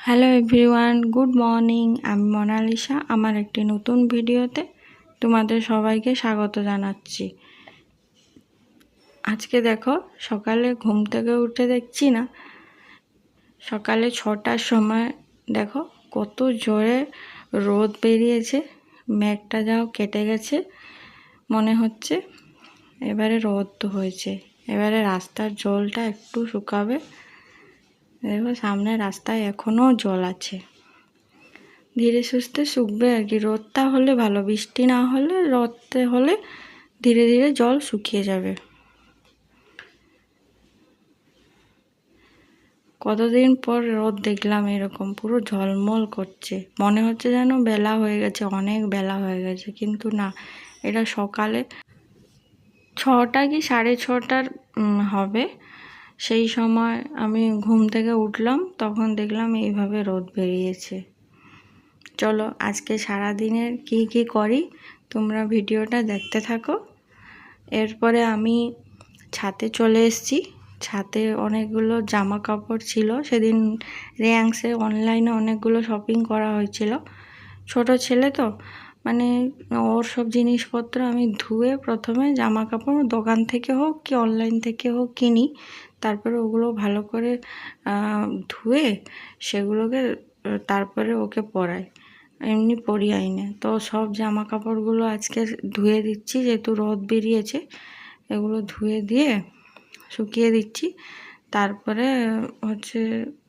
Hello everyone, good morning. আমি Mona Lisa. আমার একটি নতুন ভিডিওতে তোমাদের সবাইকে স্বাগত জানাচ্ছি। আজকে দেখো, সকালে ঘুম থেকে উঠে দেখছি না, সকালে 6টার সময় দেখো কত জোরে রোদ বেরিয়েছে। মেঘটা যাও কেটে গেছে, মনে হচ্ছে এবারে রোদ হয়েছে। এবারে রাস্তার জলটা একটু শুকাবে। দেখো সামনে রাস্তায় এখনও জল আছে, ধীরে সুস্থে শুকবে আর কি। রোদটা হলে ভালো, বৃষ্টি না হলে, রোদতে হলে ধীরে ধীরে জল শুকিয়ে যাবে। কতদিন পর রোদ দেখলাম এরকম পুরো ঝলমল করছে, মনে হচ্ছে যেন বেলা হয়ে গেছে, অনেক বেলা হয়ে গেছে, কিন্তু না, এটা সকালে 6টা কি 6:30টার হবে। সেই সময় আমি ঘুম থেকে উঠলাম, তখন দেখলাম এইভাবে রোদ বেরিয়েছে। চলো আজকে সারা দিনের কি করি তোমরা ভিডিওটা দেখতে থাকো। এরপরে আমি ছাদে চলে এসেছি। ছাদে অনেকগুলো জামা কাপড় ছিল, সেদিন রেয়াংসে অনলাইনে অনেকগুলো শপিং করা হয়েছিল। ছোট ছেলে তো, মানে ওর সব জিনিসপত্র আমি ধুয়ে প্রথমে জামা কাপড় দোকান থেকে হোক কি অনলাইন থেকে হোক কিনি, তারপরে ওগুলো ভালো করে ধুয়ে সেগুলোকে তারপরে ওকে পরাই, এমনি পরিয়াই না। তো সব জামা কাপড়গুলো আজকে ধুয়ে দিচ্ছি, যেহেতু রোদ বেরিয়েছে এগুলো ধুয়ে দিয়ে শুকিয়ে দিচ্ছি। তারপরে হচ্ছে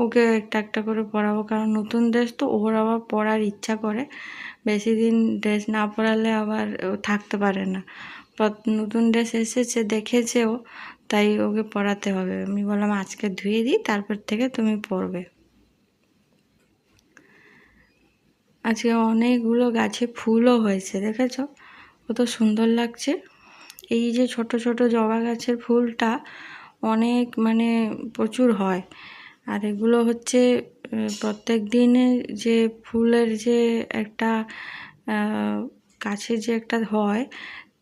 ওকে একটা একটা করে পরাবো, কারণ নতুন ড্রেস তো ওর আবার পরার ইচ্ছা করে। বেশি দিন ড্রেস না পরালে আবার থাকতে পারে না। নতুন ড্রেস এসেছে দেখেছেও, তাই ওকে পরাতে হবে। আমি বললাম আজকে ধুয়ে দিই, তারপর থেকে তুমি পরবে। আজকে অনেকগুলো গাছে ফুলও হয়েছে, দেখেছো কত সুন্দর লাগছে। এই যে ছোট ছোট জবা গাছের ফুলটা অনেক মানে প্রচুর হয়। আর এগুলো হচ্ছে প্রত্যেক দিনে যে ফুলের যে একটা গাছে যে একটা হয়,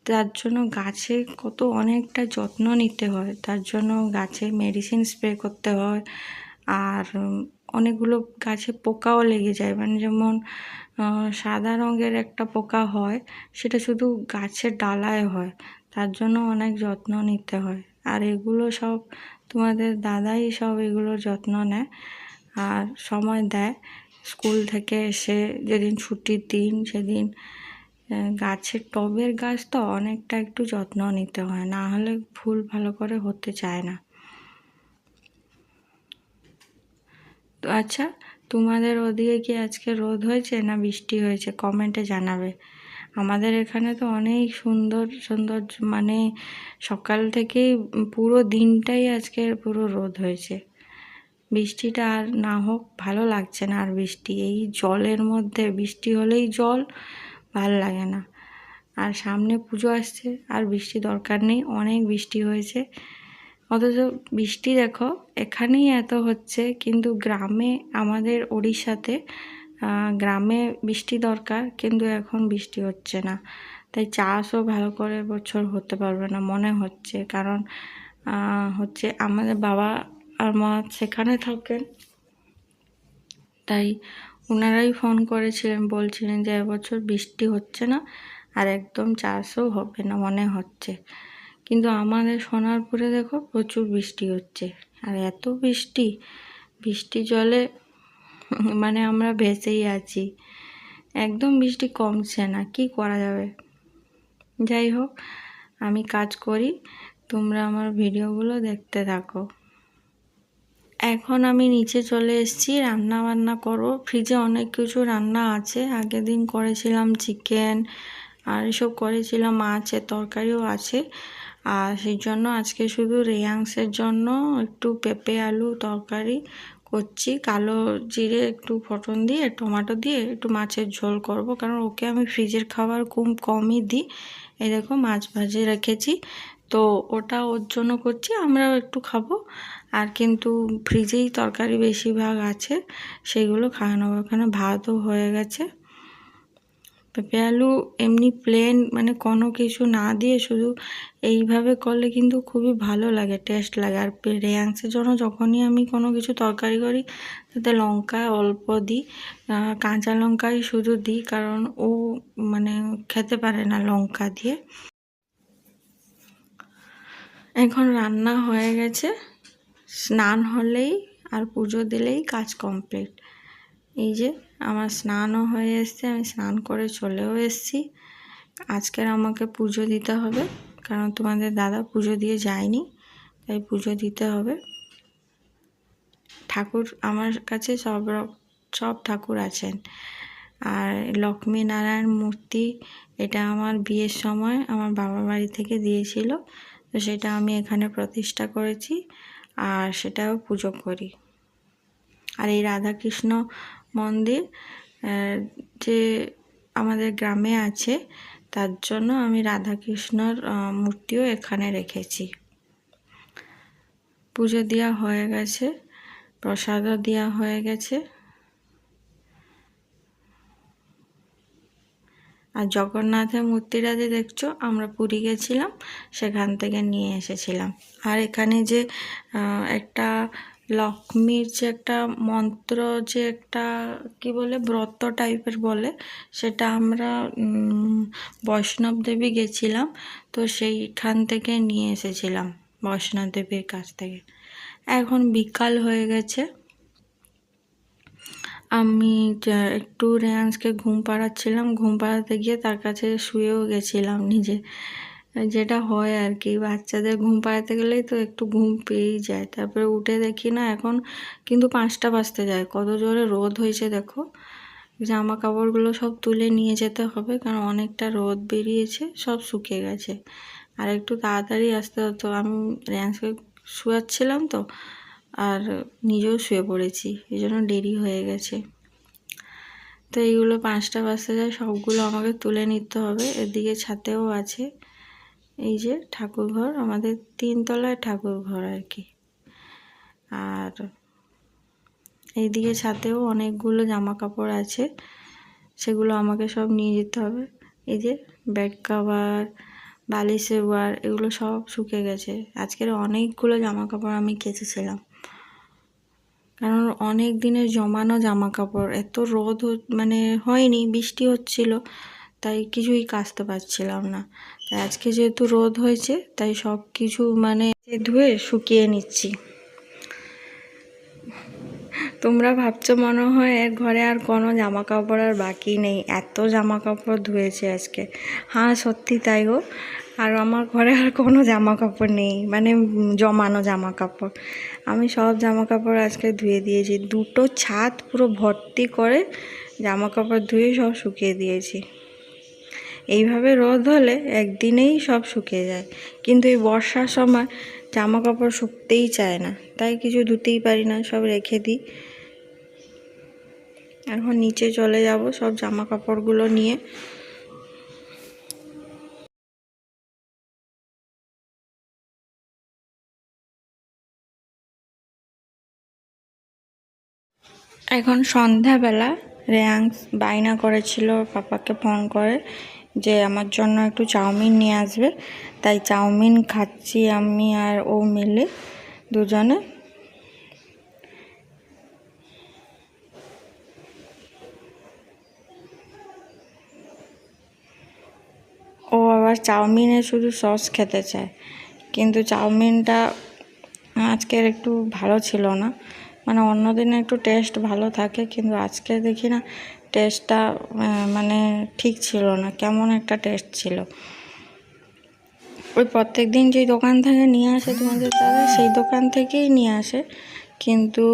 তার জন্য গাছে কত অনেকটা যত্ন নিতে হয়। তার জন্য গাছে মেডিসিন স্প্রে করতে হয়। আর অনেকগুলো গাছে পোকাও লেগে যায়, মানে যেমন সাদা রঙের একটা পোকা হয়, সেটা শুধু গাছের ডালায় হয়, তার জন্য অনেক যত্ন নিতে হয়। আর এগুলো সব তোমাদের দাদাই সব এগুলোর যত্ন নেয় আর সময় দেয়। স্কুল থেকে এসে যেদিন ছুটির দিন সেদিন গাছের টবের গাছ তো অনেকটা একটু যত্ন নিতে হয়, না হলে ফুল ভালো করে হতে চায় না। তো আচ্ছা, তোমাদের ওদিকে কি আজকে রোদ হয়েছে না বৃষ্টি হয়েছে কমেন্টে জানাবে। আমাদের এখানে তো অনেক সুন্দর সুন্দর, মানে সকাল থেকেই পুরো দিনটাই আজকে পুরো রোদ হয়েছে। বৃষ্টিটা আর না হোক, ভালো লাগছে না আর বৃষ্টি, এই জলের মধ্যে বৃষ্টি হলেই জল, ভাল লাগে না। আর সামনে পুজো আসছে, আর বৃষ্টি দরকার নেই, অনেক বৃষ্টি হয়েছে। অথচ বৃষ্টি দেখো এখানেই এত হচ্ছে, কিন্তু গ্রামে আমাদের ওড়িশাতে গ্রামে বৃষ্টি দরকার, কিন্তু এখন বৃষ্টি হচ্ছে না। তাই চাষও ভালো করে বছর হতে পারবে না মনে হচ্ছে, কারণ হচ্ছে আমাদের বাবা আর মা সেখানে থাকেন, তাই ওনারাই ফোন করেছিলেন, বলছিলেন যে এবছর বৃষ্টি হচ্ছে না আর একদম চাষও হবে না মনে হচ্ছে। কিন্তু আমাদের সোনারপুরে দেখো প্রচুর বৃষ্টি হচ্ছে, আর এত বৃষ্টি, বৃষ্টি জলে মানে আমরা ভেসেই আছি, একদম বৃষ্টি কমছে না, কি করা যাবে। যাই হোক, আমি কাজ করি, তোমরা আমার ভিডিওগুলো দেখতে থাকো। এখন আমি নিচে চলে এসেছি, রান্না বান্না করবো। ফ্রিজে অনেক কিছু রান্না আছে, আগের দিন করেছিলাম চিকেন আর এসব করেছিলাম, মাছের তরকারিও আছে। আর সেই জন্য আজকে শুধু রেয়াংসের জন্য একটু পেঁপে আলু তরকারি করছি, কালো জিরে একটু ফোড়ন দিয়ে টমেটো দিয়ে একটু মাছের ঝোল করব, কারণ ওকে আমি ফ্রিজের খাবার খুব কমই দিই। এই দেখো মাছ ভাজে রেখেছি, তো ওটা ওর জন্য করছি, আমরাও একটু খাবো। আর কিন্তু ফ্রিজেই তরকারি বেশিরভাগ আছে, সেগুলো খাওয়া নেবো। ওখানে ভাতও হয়ে গেছে, পেঁপে আলু এমনি প্লেন মানে কোনো কিছু না দিয়ে শুধু এইভাবে করলে কিন্তু খুবই ভালো লাগে, টেস্ট লাগে। আর রেয়াংসের জন্য যখনই আমি কোনো কিছু তরকারি করি তাতে লঙ্কা অল্প দিই, কাঁচা লঙ্কাই শুধু দিই, কারণ ও মানে খেতে পারে না লঙ্কা দিয়ে। এখন রান্না হয়ে গেছে, স্নান হলেই আর পুজো দিলেই কাজ কমপ্লিট। এই যে আমার স্নানও হয়ে এসছে, আমি স্নান করে চলেও এসছি। আজকের আমাকে পুজো দিতে হবে, কারণ তোমাদের দাদা পুজো দিয়ে যায়নি, তাই পুজো দিতে হবে। ঠাকুর আমার কাছে সব ঠাকুর আছেন। আর লক্ষ্মী নারায়ণ মূর্তি এটা আমার বিয়ের সময় আমার বাবার বাড়ি থেকে দিয়েছিল, তো সেটা আমি এখানে প্রতিষ্ঠা করেছি আর সেটাও পুজো করি। আর এই রাধাকৃষ্ণ মন্দির যে আমাদের গ্রামে আছে, তার জন্য আমি রাধাকৃষ্ণর মূর্তিও এখানে রেখেছি। পুজো দেওয়া হয়ে গেছে, প্রসাদও দেওয়া হয়ে গেছে। আর জগন্নাথের মূর্তিটা যে দেখছো, আমরা পুরী গেছিলাম, সেখান থেকে নিয়ে এসেছিলাম। আর এখানে যে একটা লক্ষ্মীর যে একটা মন্ত্র, যে একটা কি বলে ব্রত টাইপের বলে, সেটা আমরা বৈষ্ণব দেবী গেছিলাম, তো সেইখান থেকে নিয়ে এসেছিলাম বৈষ্ণব দেবীর কাছ থেকে। এখন বিকাল হয়ে গেছে, আমি একটু রেয়াংসকে ঘুম পাড়াচ্ছিলাম, ঘুম পাড়াতে গিয়ে তার কাছে শুয়েও গেছিলাম নিজে, যেটা হয় আর কি, বাচ্চাদের ঘুম পাড়াতে গেলেই তো একটু ঘুম পেয়েই যায়। তারপরে উঠে দেখি না, এখন কিন্তু 5টা বাজতে যায়, কত জোরে রোদ হয়েছে দেখো। জামা কাপড়গুলো সব তুলে নিয়ে যেতে হবে, কারণ অনেকটা রোদ বেরিয়েছে, সব শুকিয়ে গেছে। আর একটু তাড়াতাড়ি আসতে হতো, আমি রেয়াংসকে শুয়াচ্ছিলাম তো, আর নিজেও শুয়ে পড়েছি, এই জন্য দেরি হয়ে গেছে। তো এইগুলো 5টা বাজতে যায়, সবগুলো আমাকে তুলে নিতে হবে। এদিকে ছাতেও আছে, এই যে ঠাকুর ঘর, আমাদের 3 তলায় ঠাকুর ঘর আর কি। আর এইদিকে ছাতেও অনেকগুলো জামা কাপড় আছে, সেগুলো আমাকে সব নিয়ে যেতে হবে। এই যে বেড কভার, বালিশের ওয়ার, এগুলো সব শুকিয়ে গেছে। আজকের অনেকগুলো জামা কাপড় আমি কেচেছিলাম, কারণ অনেক দিনের জমানো জামা কাপড়। এত রোদ মানে হয়নি, বৃষ্টি হচ্ছিল, তাই কিছুই কাচতে পারছিলাম না। তাই আজকে যেহেতু রোদ হয়েছে, তাই সব কিছু মানে ধুয়ে শুকিয়ে নিচ্ছি। তোমরা ভাবছো মনে হয় এর ঘরে আর কোনো জামা কাপড় আর বাকি নেই, এত জামা কাপড় ধুয়েছে আজকে। হ্যাঁ সত্যি তাই গো, আর আমার ঘরে আর কোনো জামা কাপড় নেই, মানে জমানো জামা কাপড়। আমি সব জামা কাপড় আজকে ধুয়ে দিয়েছি, 2টো ছাদ পুরো ভর্তি করে জামা কাপড় ধুয়ে সব শুকিয়ে দিয়েছি। এইভাবে রোদ হলে একদিনেই সব শুকিয়ে যায়, কিন্তু এই বর্ষার সময় জামা কাপড় শুকতেই চায় না, তাই কিছু ধুতেই পারি না, সব রেখে দিই। এখন নিচে চলে যাব সব জামা কাপড়গুলো নিয়ে। এখন সন্ধ্যাবেলা রেয়াংস বায়না করেছিল পাপাকে ফোন করে যে আমার জন্য একটু চাউমিন নিয়ে আসবে, তাই চাউমিন খাচ্ছি আমি আর ও মিলে দুজনে। ও আবার চাউমিনে শুধু সস খেতে চায়, কিন্তু চাউমিনটা আজকের একটু ভালো ছিল না, মানে অন্যদিনে একটু টেস্ট ভালো থাকে, কিন্তু আজকে দেখি না টেস্টটা মানে ঠিক ছিল না, কেমন একটা টেস্ট ছিল। ওই প্রত্যেক দিন যেই দোকান থেকে নিয়ে আসে তোমাদের দাদা, সেই দোকান থেকেই নিয়ে আসে, কিন্তু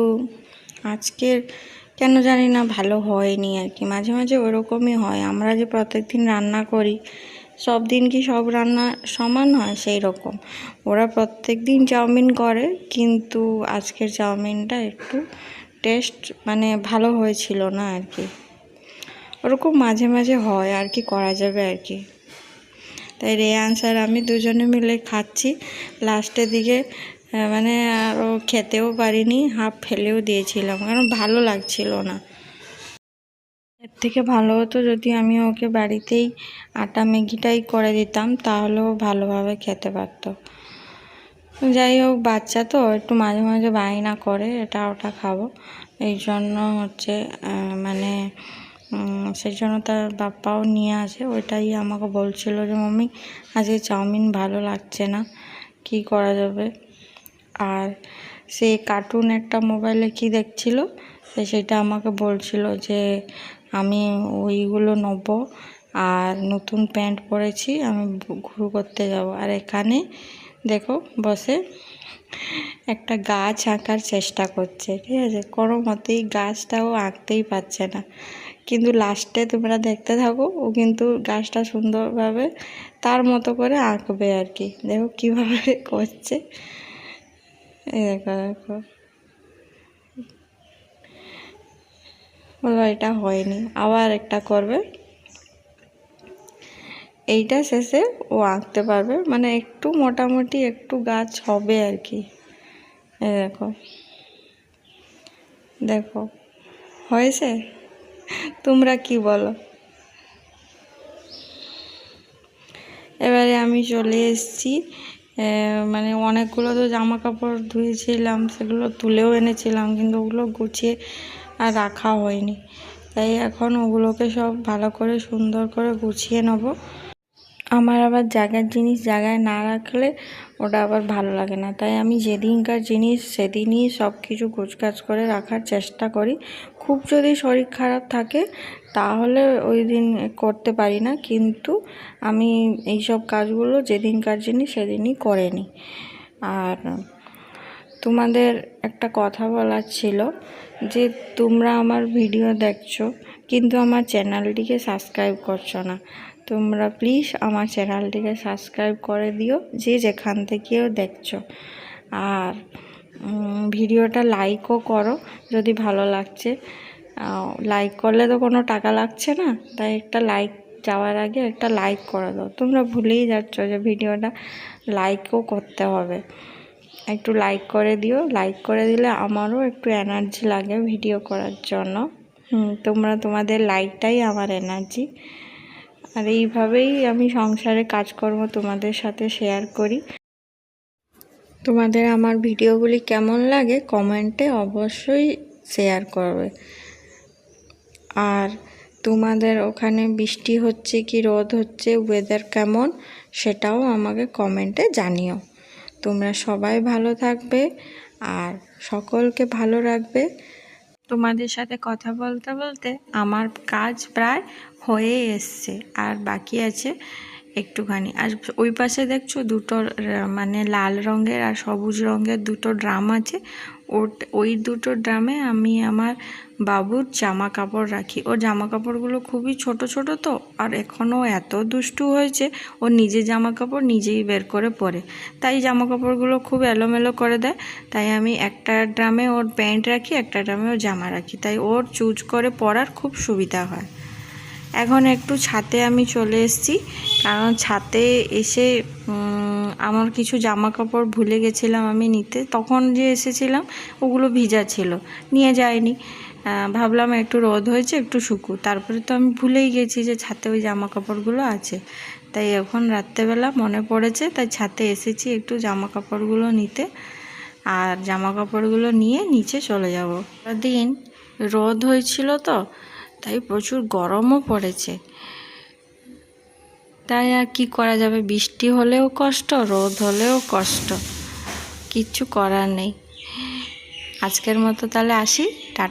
আজকের কেন জানি না ভালো হয়নি আর কি। মাঝে মাঝে ওরকমই হয়, আমরা যে প্রত্যেক দিন রান্না করি, সব দিন কি সব রান্না সমান হয়? সেই রকম ওরা প্রত্যেক দিন চাউমিন করে, কিন্তু আজকের চাউমিনটা একটু টেস্ট মানে ভালো হয়েছিল না আর কি। ওরকম মাঝে মাঝে হয়, আর কি করা যাবে আর কি। তাই রেয়াংস আর আমি দুজনে মিলে খাচ্ছি। লাস্টের দিকে মানে আরও খেতেও পারিনি, হাফ ফেলেও দিয়েছিলাম, কারণ ভালো লাগছিল না। এর থেকে ভালো হতো যদি আমি ওকে বাড়িতেই আটা ম্যাগিটাই করে দিতাম, তাহলেও ভালোভাবে খেতে পারতো। যাই হোক, বাচ্চা তো একটু মাঝে মাঝে বায়না করে এটা ওটা খাবো, এই জন্য হচ্ছে মানে সেই জন্য তার বাপ্পাও নিয়ে আসে। ওইটাই আমাকে বলছিল যে মাম্মি আজকে চাউমিন ভালো লাগছে না, কি করা যাবে। আর সে কার্টুন একটা মোবাইলে কি দেখছিল, সেটা আমাকে বলছিল যে আমি ওইগুলো নেব, আর নতুন প্যান্ট পরেছি, আমি ঘুরু করতে যাব। আর এখানে দেখো বসে একটা গাছ আঁকার চেষ্টা করছে, ঠিক আছে। কোনো মতেই গাছটাও আঁকতেই পারছে না, কিন্তু লাস্টে তোমরা দেখতে থাকো, ও কিন্তু গাছটা সুন্দরভাবে তার মতো করে আঁকবে আর কি। দেখো কীভাবে করছে, এই দেখো দেখো। বলো এটা হয়নি, আবার একটা করবে, এইটা শেষে ও আঁকতে পারবে, মানে একটু মোটামুটি একটু গাছ হবে আর কি। এই দেখো দেখো হয়েছে, তোমরা কি বলো। এবারে আমি চলে এসেছি, মানে অনেকগুলো তো জামা কাপড় ধুয়েছিলাম, সেগুলো তুলেও এনেছিলাম, কিন্তু ওগুলো গুছিয়ে আর রাখা হয়নি। তাই এখন ওগুলোকে সব ভালো করে সুন্দর করে গুছিয়ে নেব। আমার আবার জায়গার জিনিস জায়গায় না রাখলে ওটা আবার ভালো লাগে না, তাই আমি যেদিনকার জিনিস সেদিনই সব কিছু গোছগাছ করে রাখার চেষ্টা করি। খুব যদি শরীর খারাপ থাকে তাহলে ওই দিন করতে পারি না, কিন্তু আমি এই সব কাজগুলো যেদিনকার জিনিস সেদিনই করে নিই। আর তোমাদের একটা কথা বলার ছিল যে তোমরা আমার ভিডিও দেখছো কিন্তু আমার চ্যানেলটিকে সাবস্ক্রাইব করছো না। তোমরা প্লিজ আমার চ্যানেলটিকে সাবস্ক্রাইব করে দিও, যে যেখান থেকেও দেখছো। আর ভিডিওটা লাইকও করো যদি ভালো লাগছে। লাইক করলে তো কোনো টাকা লাগছে না, তাই একটা লাইক যাওয়ার আগে একটা লাইক করে দাও। তোমরা ভুলেই যাচ্ছ যে ভিডিওটা লাইকও করতে হবে, একটু লাইক করে দিও। লাইক করে দিলে আমারও একটু এনার্জি লাগে ভিডিও করার জন্য। তোমরা তোমাদের লাইকটাই আমার এনার্জি। আর এইভাবেই আমি সংসারে কাজকর্ম তোমাদের সাথে শেয়ার করি। তোমাদের আমার ভিডিওগুলি কেমন লাগে কমেন্টে অবশ্যই শেয়ার করবে। আর তোমাদের ওখানে বৃষ্টি হচ্ছে কি রোদ হচ্ছে, ওয়েদার কেমন, সেটাও আমাকে কমেন্টে জানিও। তোমরা সবাই ভালো থাকবে আর সকলকে ভালো রাখবে। তোমাদের সাথে কথা বলতে বলতে আমার কাজ প্রায় হয়ে এসছে, আর বাকি আছে একটুখানি। আর ওই পাশে দেখছো দুটো মানে লাল রঙের আর সবুজ রঙের দুটো ড্রাম আছে। ওই দুটো ড্রামে আমি আমার বাবুর জামা কাপড় রাখি। ওর জামা কাপড়গুলো খুবই ছোট ছোট তো, আর এখনও এত দুষ্টু হয়েছে, ও নিজের জামা কাপড় নিজেই বের করে পরে, তাই জামা কাপড়গুলো খুব এলোমেলো করে দেয়। তাই আমি একটা ড্রামে ওর প্যান্ট রাখি, একটা ড্রামে ওর জামা রাখি, তাই ওর চুজ করে পরার খুব সুবিধা হয়। এখন একটু ছাদে আমি চলে এসেছি, কারণ ছাদে এসে আমার কিছু জামা কাপড় ভুলে গেছিলাম আমি নিতে। তখন যে এসেছিলাম ওগুলো ভিজা ছিল, নিয়ে যাইনি। ভাবলাম একটু রোদ হয়েছে একটু শুকু, তারপরে তো আমি ভুলেই গেছি যে ছাদে ওই জামা কাপড়গুলো আছে। তাই এখন রাত্রেবেলা মনে পড়েছে, তাই ছাদে এসেছি একটু জামা কাপড়গুলো নিতে। আর জামা কাপড়গুলো নিয়ে নিচে চলে যাব। দিন রোদ হয়েছিল তো, তাই প্রচুর গরমও পড়েছে। তাই আর কি করা যাবে, বৃষ্টি হলেও কষ্ট, রোদ হলেও কষ্ট, কিচ্ছু করার নেই। আজকের মতো তাহলে আসি, টাটা।